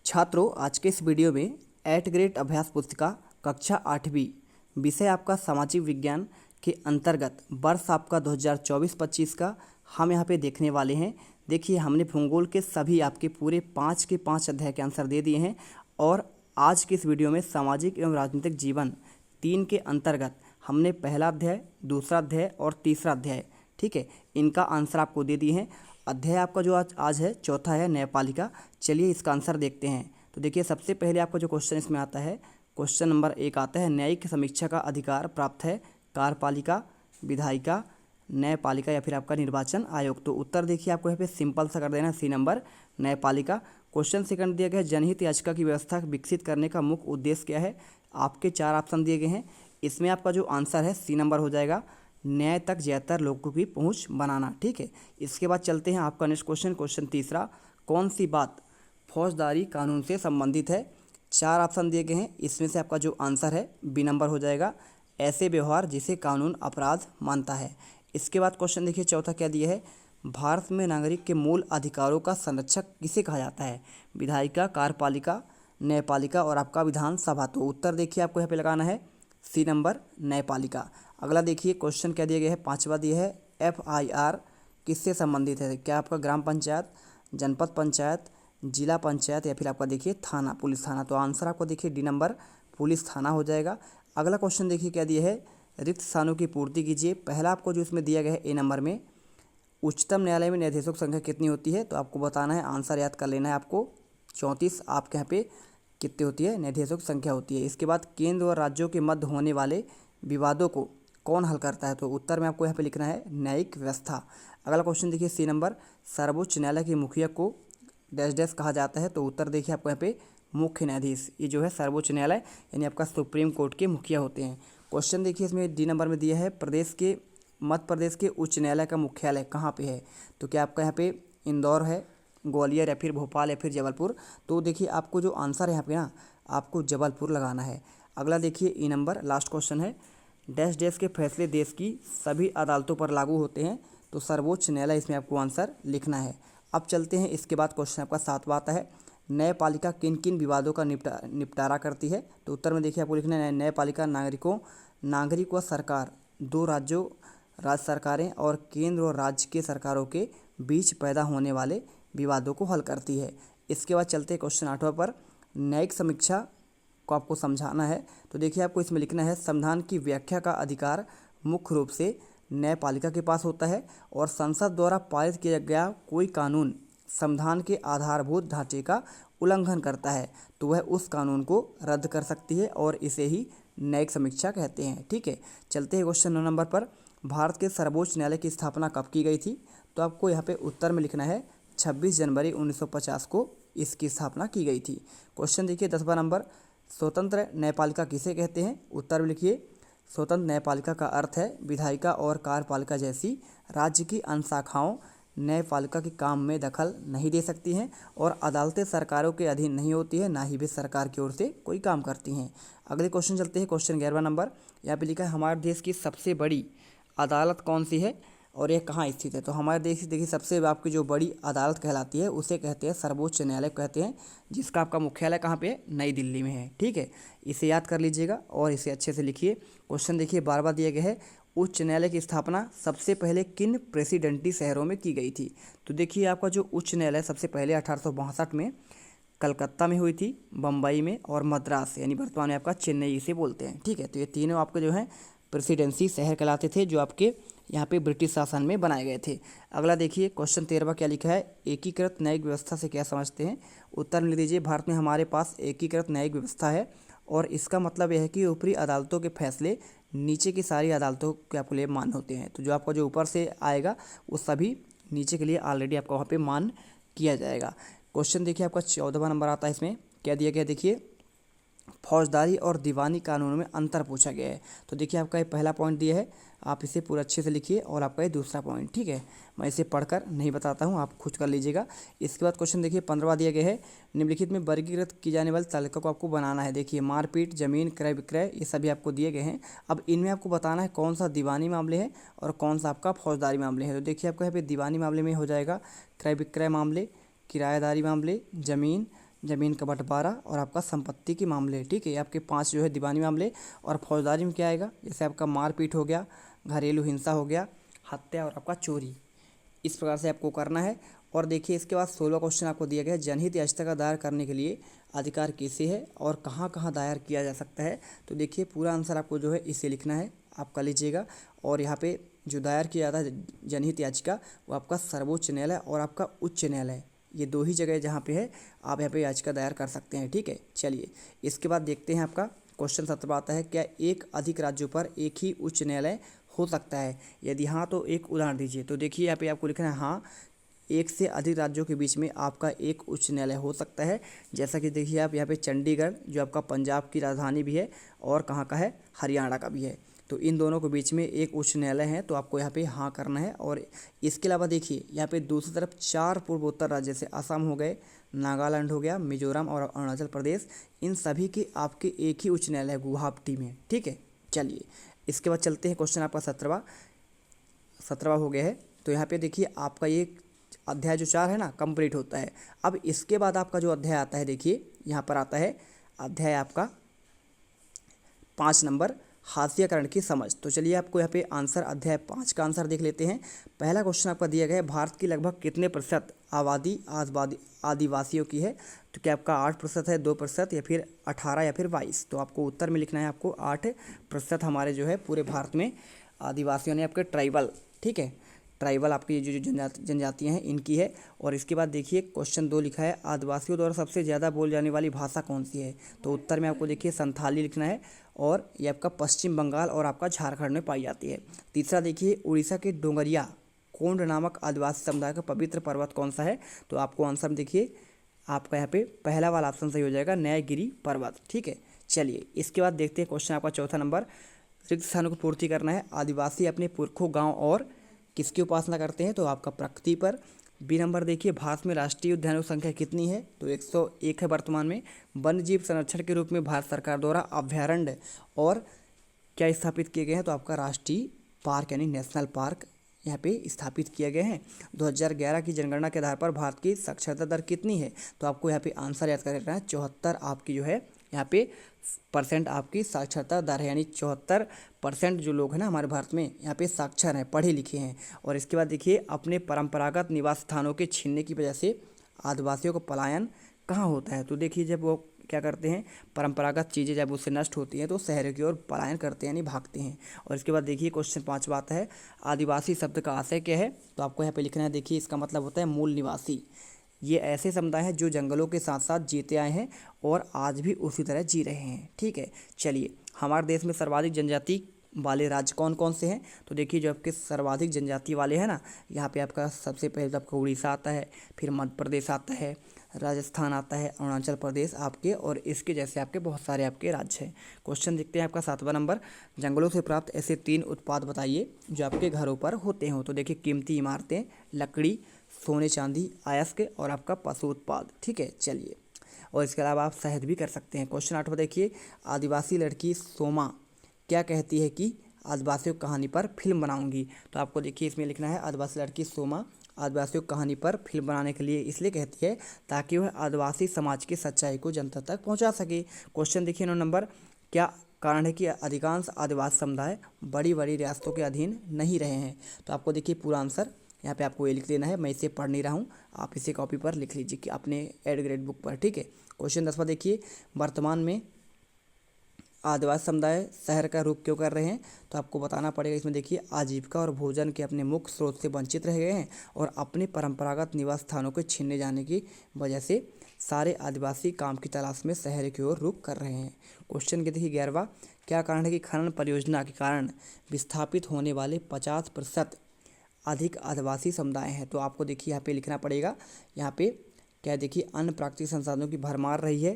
छात्रों, आज के इस वीडियो में 8th ग्रेड अभ्यास पुस्तिका कक्षा 8वीं विषय आपका सामाजिक विज्ञान के अंतर्गत वर्ष आपका 2024-25 का हम यहाँ पे देखने वाले हैं। देखिए, हमने भूगोल के सभी आपके पूरे 5 के 5 अध्याय के आंसर दे दिए हैं और आज की इस वीडियो में सामाजिक एवं राजनीतिक जीवन 3 के अंतर्गत हमने पहला अध्याय, दूसरा अध्याय और तीसरा अध्याय, ठीक है, इनका आंसर आपको दे दिए हैं। अध्याय आपका जो आज है चौथा है न्यायपालिका। चलिए इसका आंसर देखते हैं। तो देखिए, सबसे पहले आपका जो क्वेश्चन इसमें आता है, क्वेश्चन नंबर 1 आता है, न्यायिक समीक्षा का अधिकार प्राप्त है कार्यपालिका, विधायिका, न्यायपालिका या फिर आपका निर्वाचन आयोग। तो उत्तर देखिए आपको यहाँ पे सिंपल सा कर देना, सी नंबर न्यायपालिका। क्वेश्चन सेकंड दिया गया है, जनहित याचिका की व्यवस्था विकसित करने का मुख्य उद्देश्य क्या है। आपके 4 ऑप्शन दिए गए हैं, इसमें आपका जो आंसर है सी नंबर हो जाएगा, न्याय तक ज्यादातर लोगों की पहुंच बनाना। ठीक है, इसके बाद चलते हैं आपका नेक्स्ट क्वेश्चन, क्वेश्चन तीसरा, कौन सी बात फौजदारी कानून से संबंधित है। 4 ऑप्शन दिए गए हैं, इसमें से आपका जो आंसर है बी नंबर हो जाएगा, ऐसे व्यवहार जिसे कानून अपराध मानता है। इसके बाद क्वेश्चन देखिए चौथा क्या दिया है, भारत में नागरिक के मूल अधिकारों का संरक्षक किसे कहा जाता है। विधायिका, कार्यपालिका, न्यायपालिका और आपका विधानसभा। तो उत्तर देखिए आपको यहाँ पे लगाना है सी नंबर न्यायपालिका। अगला देखिए क्वेश्चन क्या दिया गया है, 5वां दिया है, FIR किससे संबंधित है। क्या आपका ग्राम पंचायत, जनपद पंचायत, जिला पंचायत या फिर आपका देखिए थाना, पुलिस थाना। तो आंसर आपको देखिए डी नंबर पुलिस थाना हो जाएगा। अगला क्वेश्चन देखिए क्या दिया है, रिक्त स्थानों की पूर्ति कीजिए। पहला आपको जो इसमें दिया गया है ए नंबर में, उच्चतम न्यायालय में न्यायाधीशों की संख्या कितनी होती है। तो आपको बताना है, आंसर याद कर लेना है आपको, 34 आपके यहाँ पे कितनी होती है, न्यायाधीशों की संख्या होती है। इसके बाद केंद्र और राज्यों के मध्य होने वाले विवादों को कौन हल करता है। तो उत्तर में आपको यहाँ पे लिखना है न्यायिक व्यवस्था। अगला क्वेश्चन देखिए सी नंबर, सर्वोच्च न्यायालय के मुखिया को डैश डैश कहा जाता है। तो उत्तर देखिए आपको यहाँ पे मुख्य न्यायाधीश, ये जो है सर्वोच्च न्यायालय यानी आपका सुप्रीम कोर्ट के मुखिया होते हैं। क्वेश्चन देखिए इसमें डी नंबर में दिया है, मध्य प्रदेश के उच्च न्यायालय का मुख्यालय कहाँ पे है। तो क्या आपका यहाँ पे इंदौर है, ग्वालियर या फिर भोपाल या फिर जबलपुर। तो देखिए आपको जो आंसर है यहाँ पे ना, आपको जबलपुर लगाना है। अगला देखिए ई नंबर, लास्ट क्वेश्चन है, डैश डैश के फैसले देश की सभी अदालतों पर लागू होते हैं। तो सर्वोच्च न्यायालय इसमें आपको आंसर लिखना है। अब चलते हैं, इसके बाद क्वेश्चन आपका 7वां आता है, न्यायपालिका किन किन विवादों का निपटारा करती है। तो उत्तर में देखिए आपको लिखना है, न्यायपालिका नागरिक व सरकार, 2 राज्यों, राज्य सरकारें और केंद्र और राज्य के सरकारों के बीच पैदा होने वाले विवादों को हल करती है। इसके बाद चलते हैं क्वेश्चन 8वां पर, न्यायिक समीक्षा को आपको समझाना है। तो देखिए आपको इसमें लिखना है, संविधान की व्याख्या का अधिकार मुख्य रूप से न्यायपालिका के पास होता है और संसद द्वारा पारित किया गया कोई कानून संविधान के आधारभूत ढांचे का उल्लंघन करता है तो वह उस कानून को रद्द कर सकती है और इसे ही न्यायिक समीक्षा कहते हैं। ठीक है, चलते हैं क्वेश्चन 9 नंबर पर, भारत के सर्वोच्च न्यायालय की स्थापना कब की गई थी। तो आपको यहाँ पे उत्तर में लिखना है 26 जनवरी 1950 को इसकी स्थापना की गई थी। क्वेश्चन देखिए 10वां नंबर, स्वतंत्र न्यायपालिका किसे कहते हैं। उत्तर में लिखिए, स्वतंत्र न्यायपालिका का अर्थ है विधायिका और कार्यपालिका जैसी राज्य की अन्य शाखाओं न्यायपालिका के काम में दखल नहीं दे सकती हैं और अदालतें सरकारों के अधीन नहीं होती है, ना ही वे सरकार की ओर से कोई काम करती हैं। अगले क्वेश्चन चलते हैं, क्वेश्चन 11वां नंबर, यहाँ पे लिखा है, हमारे देश की सबसे बड़ी अदालत कौन सी है और यह कहाँ स्थित है। तो हमारे देश की देखिए सबसे आपकी जो बड़ी अदालत कहलाती है उसे कहते हैं सर्वोच्च न्यायालय कहते हैं, जिसका आपका मुख्यालय कहाँ पे है, नई दिल्ली में है। ठीक है, इसे याद कर लीजिएगा और इसे अच्छे से लिखिए। क्वेश्चन देखिए 12वां दिया गया है, उच्च न्यायालय की स्थापना सबसे पहले किन प्रेसिडेंटी शहरों में की गई थी। तो देखिए आपका जो उच्च न्यायालय सबसे पहले 1862 में कलकत्ता में हुई थी, बम्बई में और मद्रास यानी वर्तमान में आपका चेन्नई इसे बोलते हैं। ठीक है, तो ये तीनों आपके जो हैं प्रेसिडेंसी शहर कहलाते थे, जो आपके यहाँ पे ब्रिटिश शासन में बनाए गए थे। अगला देखिए क्वेश्चन 13वां क्या लिखा है, एकीकृत न्यायिक व्यवस्था से क्या समझते हैं। उत्तर लिख दीजिए, भारत में हमारे पास एकीकृत न्यायिक व्यवस्था है और इसका मतलब यह है कि ऊपरी अदालतों के फैसले नीचे की सारी अदालतों के आपके लिए मान्य होते हैं। तो जो आपका जो ऊपर से आएगा वो सभी नीचे के लिए ऑलरेडी आपका वहाँ पे मान किया जाएगा। क्वेश्चन देखिए आपका 14वां नंबर आता है, इसमें क्या दिया गया, देखिए फौजदारी और दीवानी कानूनों में अंतर पूछा गया है। तो देखिए आपका ये पहला पॉइंट दिया है, आप इसे पूरा अच्छे से लिखिए और आपका ये दूसरा पॉइंट। ठीक है, मैं इसे पढ़कर नहीं बताता हूँ, आप खुद कर लीजिएगा। इसके बाद क्वेश्चन देखिए 15वां दिया गया है, निम्नलिखित में वर्गीकृत की जाने वाली तालिका को आपको बनाना है। देखिए मारपीट, जमीन क्रय विक्रय, ये सभी आपको दिए गए हैं। अब इनमें आपको बताना है कौन सा दीवानी मामले हैं और कौन सा आपका फौजदारी मामले हैं। तो देखिए आपको यहाँ पे दीवानी मामले में हो जाएगा क्रय विक्रय मामले, किराएदारी मामले, जमीन, ज़मीन का बंटवारा और आपका संपत्ति के मामले। ठीक है, आपके 5 जो है दीवानी मामले। और फौजदारी में क्या आएगा, जैसे आपका मारपीट हो गया, घरेलू हिंसा हो गया, हत्या और आपका चोरी। इस प्रकार से आपको करना है। और देखिए इसके बाद 16 क्वेश्चन आपको दिया गया है, जनहित याचिका दायर करने के लिए अधिकार किसे है और कहाँ कहाँ दायर किया जा सकता है। तो देखिए पूरा आंसर आपको जो है इसे लिखना है, आप कर लीजिएगा। और यहाँ पे जो दायर किया जाता है जनहित याचिका, वो आपका सर्वोच्च न्यायालय और आपका उच्च न्यायालय, ये 2 ही जगह जहाँ पे है आप यहाँ पे याचिका दायर कर सकते हैं। ठीक है, चलिए इसके बाद देखते हैं आपका क्वेश्चन 17 आता है, क्या एक अधिक राज्यों पर एक ही उच्च न्यायालय हो सकता है? यदि हाँ तो एक उदाहरण दीजिए। तो देखिए यहाँ पे आपको लिखना है हाँ, एक से अधिक राज्यों के बीच में आपका एक उच्च न्यायालय हो सकता है। जैसा कि देखिए आप यहाँ पे चंडीगढ़ जो आपका पंजाब की राजधानी भी है और कहाँ का है, हरियाणा का भी है। तो इन दोनों के बीच में एक उच्च न्यायालय है, तो आपको यहाँ पे हाँ करना है। और इसके अलावा देखिए यहाँ पे दूसरी तरफ 4 पूर्वोत्तर राज्य जैसे असम हो गए, नागालैंड हो गया, मिजोरम और अरुणाचल प्रदेश, इन सभी के आपके एक ही उच्च न्यायालय है गुवाहाटी में। ठीक है, चलिए इसके बाद चलते हैं क्वेश्चन आपका 17वां हो गया है। तो यहाँ पे देखिए आपका ये अध्याय जो 4 है ना कंप्लीट होता है। अब इसके बाद आपका जो अध्याय आता है, देखिए यहाँ पर आता है अध्याय आपका 5 नंबर, हाशियाकरण की समझ। तो चलिए आपको यहाँ पे आंसर अध्याय 5 का आंसर देख लेते हैं। पहला क्वेश्चन आपका दिया गया है, भारत की लगभग कितने प्रतिशत आबादी आदिवासियों की है? तो क्या आपका 8% है, 2% या फिर 18 या फिर 22? तो आपको उत्तर में लिखना है आपको 8% हमारे जो है पूरे भारत में आदिवासियों ने आपके ट्राइबल, ठीक है, ट्राइबल आपकी जो जनजातियाँ हैं इनकी है। और इसके बाद देखिए क्वेश्चन 2 लिखा है, आदिवासियों द्वारा सबसे ज़्यादा बोल जाने वाली भाषा कौन सी है? तो उत्तर में आपको देखिए संथाली लिखना है, और ये आपका पश्चिम बंगाल और आपका झारखंड में पाई जाती है। तीसरा देखिए, उड़ीसा के डोंगरिया कोंड नामक आदिवासी समुदाय का पवित्र पर्वत कौन सा है? तो आपको आंसर देखिए आपका यहाँ पे पहला वाला ऑप्शन सही हो जाएगा, न्यायगिरी पर्वत। ठीक है, चलिए इसके बाद देखते हैं क्वेश्चन आपका चौथा नंबर, रिक्त स्थानों को पूर्ति करना है। आदिवासी अपने पुरखों, गाँव और किसकी उपासना करते हैं? तो आपका प्रकृति पर। बी नंबर देखिए, भारत में राष्ट्रीय उद्यानों की संख्या कितनी है? तो 101 है वर्तमान में। वन्य जीव संरक्षण के रूप में भारत सरकार द्वारा अभ्यारण्य और क्या स्थापित किए गए हैं? तो आपका राष्ट्रीय पार्क यानी नेशनल पार्क यहाँ पे स्थापित किए गए हैं। 2011 की जनगणना के आधार पर भारत की साक्षरता दर कितनी है? तो आपको यहाँ पे आंसर याद करना है, 74 आपकी जो है यहाँ पे % आपकी साक्षरता दर है, यानी 74% जो लोग हैं ना हमारे भारत में यहाँ पे साक्षर हैं, पढ़े लिखे हैं। और इसके बाद देखिए, अपने परंपरागत निवास स्थानों के छीनने की वजह से आदिवासियों को पलायन कहाँ होता है? तो देखिए जब वो क्या करते हैं, परंपरागत चीज़ें जब उससे नष्ट होती हैं तो शहरों की ओर पलायन करते हैं, यानी भागते हैं। और इसके बाद देखिए क्वेश्चन 5 आता है, आदिवासी शब्द का आशय क्या है? तो आपको यहाँ पे लिखना है, देखिए इसका मतलब होता है मूल निवासी। ये ऐसे समुदाय हैं जो जंगलों के साथ साथ जीते आए हैं और आज भी उसी तरह जी रहे हैं। ठीक है, चलिए हमारे देश में सर्वाधिक जनजाति वाले राज्य कौन कौन से हैं? तो देखिए जो आपके सर्वाधिक जनजाति वाले हैं ना, यहाँ पे आपका सबसे पहले आपका उड़ीसा आता है, फिर मध्य प्रदेश आता है, राजस्थान आता है, अरुणाचल प्रदेश आपके, और इसके जैसे आपके बहुत सारे आपके राज्य हैं। क्वेश्चन देखते हैं आपका 7वां नंबर, जंगलों से प्राप्त ऐसे 3 उत्पाद बताइए जो आपके घरों पर होते हों। तो देखिए कीमती इमारतें, लकड़ी, सोने चांदी, अयस्क और आपका पशु उत्पाद। ठीक है, चलिए और इसके अलावा आप शहद भी कर सकते हैं। क्वेश्चन 8 देखिए, आदिवासी लड़की सोमा क्या कहती है कि आदिवासियों की कहानी पर फिल्म बनाऊंगी? तो आपको देखिए इसमें लिखना है, आदिवासी लड़की सोमा आदिवासियों की कहानी पर फिल्म बनाने के लिए इसलिए कहती है ताकि वह आदिवासी समाज की सच्चाई को जनता तक पहुंचा सके। क्वेश्चन देखिए 9 नंबर, क्या कारण है कि अधिकांश आदिवासी समुदाय बड़ी बड़ी रियासतों के अधीन नहीं रहे हैं? तो आपको देखिए पूरा आंसर यहाँ पे आपको ये लिख देना है, मैं इसे पढ़ नहीं रहा हूँ, आप इसे कॉपी पर लिख लीजिए कि अपने एड ग्रेड बुक पर। ठीक है, क्वेश्चन 10वां देखिए, वर्तमान में आदिवासी समुदाय शहर का रुख क्यों कर रहे हैं? तो आपको बताना पड़ेगा। इसमें देखिए, आजीविका और भोजन के अपने मुख्य स्रोत से वंचित रह गए हैं और अपने परंपरागत निवास स्थानों को छीनने जाने की वजह से सारे आदिवासी काम की तलाश में शहर की ओर रुख कर रहे हैं। क्वेश्चन के देखिए 11वां, क्या कारण है कि खनन परियोजना के कारण विस्थापित होने वाले 50% अधिक आदिवासी समुदाय हैं? तो आपको देखिए यहाँ पे लिखना पड़ेगा, यहाँ पे क्या देखिए, अन्य प्राकृतिक संसाधनों की भरमार रही है,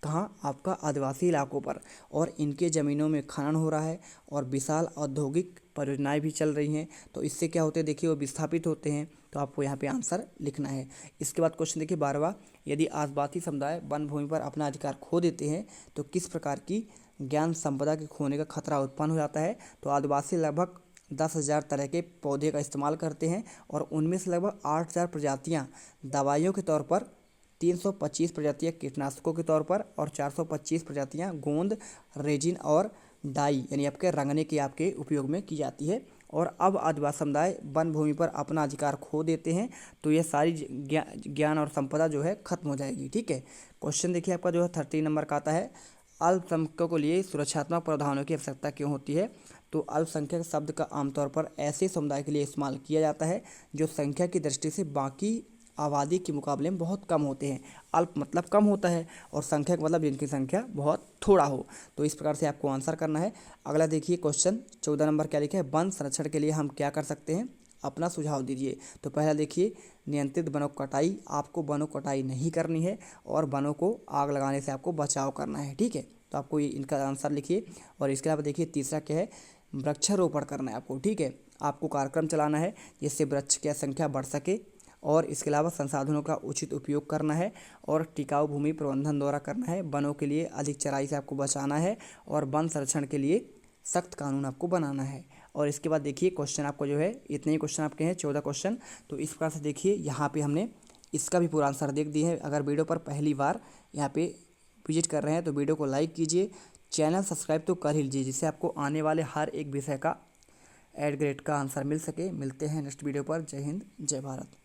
कहाँ? आपका आदिवासी इलाकों पर, और इनके ज़मीनों में खनन हो रहा है और विशाल औद्योगिक परियोजनाएं भी चल रही हैं। तो इससे क्या होते हैं, देखिए वो विस्थापित होते हैं। तो आपको यहाँ पे आंसर लिखना है। इसके बाद क्वेश्चन देखिए 12वां, यदि आदिवासी समुदाय वन भूमि पर अपना अधिकार खो देते हैं तो किस प्रकार की ज्ञान संपदा के खोने का खतरा उत्पन्न हो जाता है? तो आदिवासी लगभग 10,000 तरह के पौधे का इस्तेमाल करते हैं और उनमें से लगभग 8,000 प्रजातियाँ दवाइयों के तौर पर 325 प्रजातियां कीटनाशकों के तौर पर और 425 प्रजातियां गोंद, रेजिन और डाई यानी आपके रंगने के आपके उपयोग में की जाती है। और अब आदिवासी समुदाय वन भूमि पर अपना अधिकार खो देते हैं तो यह सारी ज्ञान और संपदा जो है खत्म हो जाएगी। ठीक है, क्वेश्चन देखिए आपका जो है 30 नंबर का आता है, अल्पसंख्यकों के लिए सुरक्षात्मक प्रावधानों की आवश्यकता क्यों होती है। तो अल्पसंख्यक शब्द का आमतौर पर ऐसे समुदाय के लिए इस्तेमाल किया जाता है जो संख्या की दृष्टि से बाकी आबादी के मुकाबले में बहुत कम होते हैं। अल्प मतलब कम होता है और संख्यक मतलब जिनकी संख्या बहुत थोड़ा हो। तो इस प्रकार से आपको आंसर करना है। अगला देखिए क्वेश्चन 14 नंबर क्या लिखा है, वन संरक्षण के लिए हम क्या कर सकते हैं, अपना सुझाव दीजिए। तो पहला देखिए, नियंत्रित वनों की कटाई, आपको वनों की कटाई नहीं करनी है और वनों को आग लगाने से आपको बचाव करना है। ठीक है, तो आपको ये इनका आंसर लिखिए। और इसके अलावा देखिए तीसरा क्या है, वृक्षारोपण करना है आपको। ठीक है, आपको कार्यक्रम चलाना है जिससे वृक्ष की संख्या बढ़ सके। और इसके अलावा संसाधनों का उचित उपयोग करना है और टिकाऊ भूमि प्रबंधन द्वारा करना है। वनों के लिए अधिक चराई से आपको बचाना है और वन संरक्षण के लिए सख्त कानून आपको बनाना है। और इसके बाद देखिए क्वेश्चन आपको जो है इतने ही क्वेश्चन आपके हैं 14 क्वेश्चन। तो इस प्रकार से देखिए यहाँ पे हमने इसका भी पूरा आंसर देख दिया है। अगर वीडियो पर पहली बार यहाँ पे विजिट कर रहे हैं तो वीडियो को लाइक कीजिए, चैनल सब्सक्राइब तो कर ही लीजिए जिससे आपको आने वाले हर एक विषय का एड ग्रेड का आंसर मिल सके। मिलते हैं नेक्स्ट वीडियो पर। जय हिंद, जय भारत।